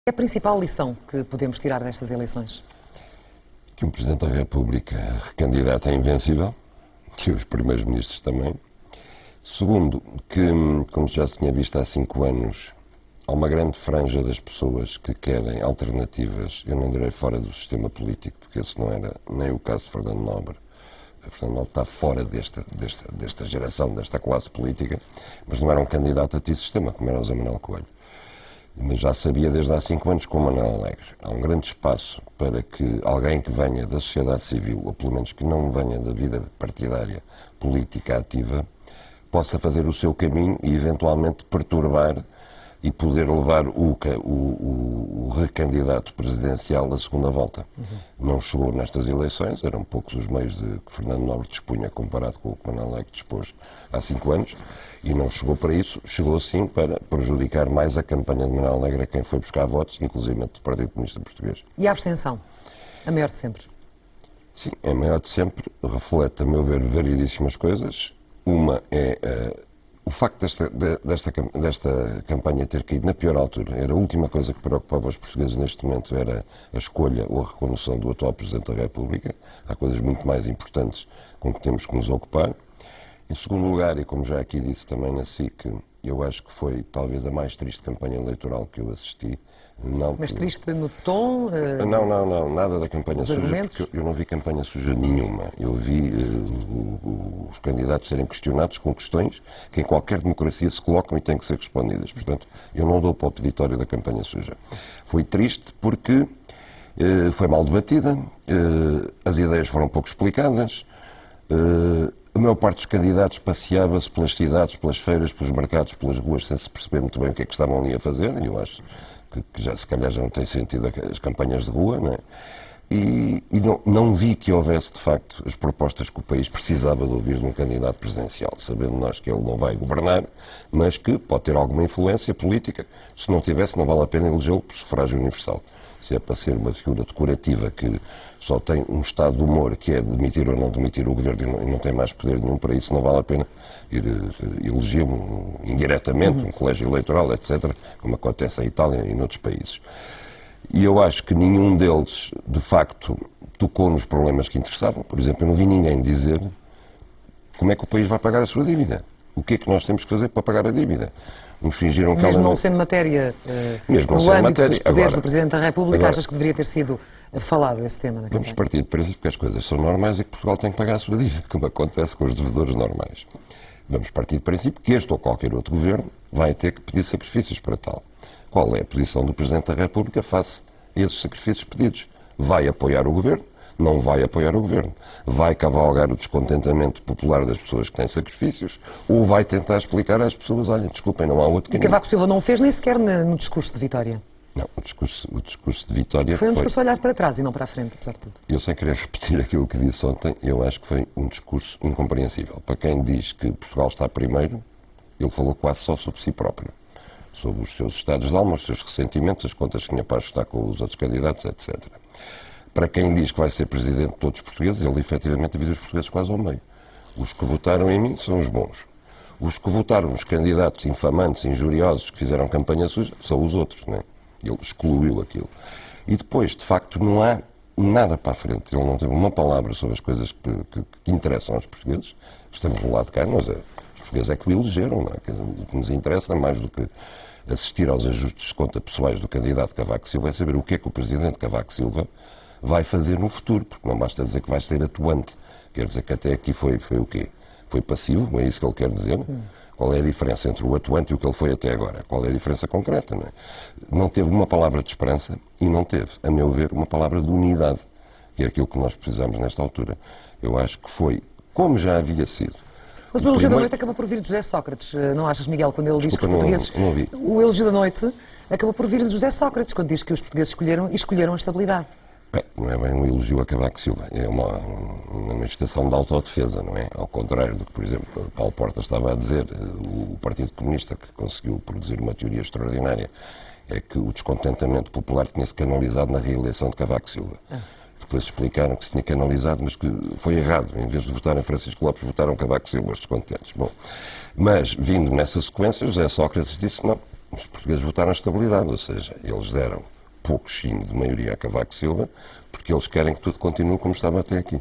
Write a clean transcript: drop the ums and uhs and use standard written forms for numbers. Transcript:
É a principal lição que podemos tirar destas eleições? Que um Presidente da República recandidato é invencível, que os primeiros ministros também. Segundo, que, como já se tinha visto há 5 anos, há uma grande franja das pessoas que querem alternativas, eu não direi fora do sistema político, porque esse não era nem o caso de Fernando Nobre. Fernando Nobre está fora desta geração, desta classe política, mas não era um candidato antissistema, como era o José Manuel Coelho. Mas já sabia desde há 5 anos com o Manuel Alegre. Há um grande espaço para que alguém que venha da sociedade civil, ou pelo menos que não venha da vida partidária, política ativa, possa fazer o seu caminho e eventualmente perturbar e poder levar o recandidato presidencial da segunda volta. Não chegou nestas eleições, eram poucos os meios que Fernando Nobre dispunha comparado com o que Manuel Alegre dispôs há 5 anos, e não chegou para isso, chegou sim para prejudicar mais a campanha de Manuel Alegre a quem foi buscar votos, inclusive do Partido Comunista Português. E a abstenção? A maior de sempre? Sim, a maior de sempre, reflete, a meu ver, variedíssimas coisas. Uma é o facto desta campanha ter caído na pior altura. Era a última coisa que preocupava os portugueses neste momento, era a escolha ou a recondução do atual Presidente da República. Há coisas muito mais importantes com que temos que nos ocupar. Em segundo lugar, e como já aqui disse também na SIC, eu acho que foi talvez a mais triste campanha eleitoral que eu assisti. Não, mas triste no tom? Não, nada da campanha suja, porque eu não vi campanha suja nenhuma. Eu vi os candidatos serem questionados com questões que em qualquer democracia se colocam e têm que ser respondidas. Portanto, eu não dou para o peditório da campanha suja. Foi triste porque foi mal debatida, as ideias foram pouco explicadas, a maior parte dos candidatos passeava-se pelas cidades, pelas feiras, pelos mercados, pelas ruas, sem se perceber muito bem o que é que estavam ali a fazer, e eu acho que já, se calhar já não tem sentido as campanhas de rua, não é? E não vi que houvesse, de facto, as propostas que o país precisava de ouvir de um candidato presidencial, sabendo nós que ele não vai governar, mas que pode ter alguma influência política. Se não tivesse, não vale a pena elegê-lo por sufrágio universal. Se é para ser uma figura decorativa que só tem um estado de humor, que é demitir ou não demitir o governo e não tem mais poder nenhum para isso, não vale a pena ir elegê-lo indiretamente, um colégio eleitoral, etc., como acontece em Itália e noutros países. E eu acho que nenhum deles, de facto, tocou nos problemas que interessavam. Por exemplo, eu não vi ninguém dizer como é que o país vai pagar a sua dívida. O que é que nós temos que fazer para pagar a dívida? Uns fingiram que mesmo não sendo matéria, mesmo no âmbito dos poderes agora, do Presidente da República, achas que deveria ter sido falado esse tema na campanha? Vamos partir de princípio que as coisas são normais e que Portugal tem que pagar a sua dívida, como acontece com os devedores normais. Vamos partir de princípio que este ou qualquer outro governo vai ter que pedir sacrifícios para tal. Qual é a posição do Presidente da República face a esses sacrifícios pedidos? Vai apoiar o governo? Não vai apoiar o governo? Vai cavalgar o descontentamento popular das pessoas que têm sacrifícios? Ou vai tentar explicar às pessoas, olha, desculpem, não há outro caminho? Cavaco Silva não fez nem sequer no discurso de vitória. Não, o discurso de vitória foi um discurso a olhar para trás e não para a frente, apesar de tudo. Eu, sem querer repetir aquilo que disse ontem, eu acho que foi um discurso incompreensível. Para quem diz que Portugal está primeiro, ele falou quase só sobre si próprio. Sobre os seus estados de alma, os seus ressentimentos, as contas que tinha para ajustar com os outros candidatos, etc. Para quem diz que vai ser presidente de todos os portugueses, ele efetivamente divide os portugueses quase ao meio. Os que votaram em mim são os bons. Os que votaram nos candidatos infamantes, injuriosos, que fizeram campanha suja, são os outros, não é? Ele excluiu aquilo. E depois, de facto, não há nada para a frente. Ele não teve uma palavra sobre as coisas que interessam aos portugueses. Estamos do lado de cá, nós, os portugueses é que o elegeram, não é? O que nos interessa, mais do que assistir aos ajustes de conta pessoais do candidato Cavaco Silva, é saber o que é que o Presidente Cavaco Silva vai fazer no futuro, porque não basta dizer que vai ser atuante. Quer dizer que até aqui foi o quê? Foi passivo, é isso que ele quer dizer? Qual é a diferença entre o atuante e o que ele foi até agora? Qual é a diferença concreta? Não é? Não teve uma palavra de esperança e não teve, a meu ver, uma palavra de unidade, que é aquilo que nós precisamos nesta altura. Eu acho que foi, como já havia sido. Mas o elogio da noite acabou por vir de José Sócrates, não achas, Miguel, quando ele diz que os portugueses... Não vi. O elogio da noite acabou por vir de José Sócrates, quando diz que os portugueses escolheram a estabilidade. Bem, não é bem um elogio a Cavaco Silva, é uma manifestação de autodefesa, não é? Ao contrário do que, por exemplo, Paulo Portas estava a dizer, o Partido Comunista, que conseguiu produzir uma teoria extraordinária, é que o descontentamento popular tinha-se canalizado na reeleição de Cavaco Silva. Depois explicaram que se tinha canalizado, mas que foi errado. Em vez de votarem Francisco Lopes, votaram Cavaco Silva, os descontentes. Bom, mas, vindo nessa sequência, José Sócrates disse não, os portugueses votaram a estabilidade, ou seja, eles deram pouquinho de maioria a Cavaco Silva, porque eles querem que tudo continue como estava até aqui.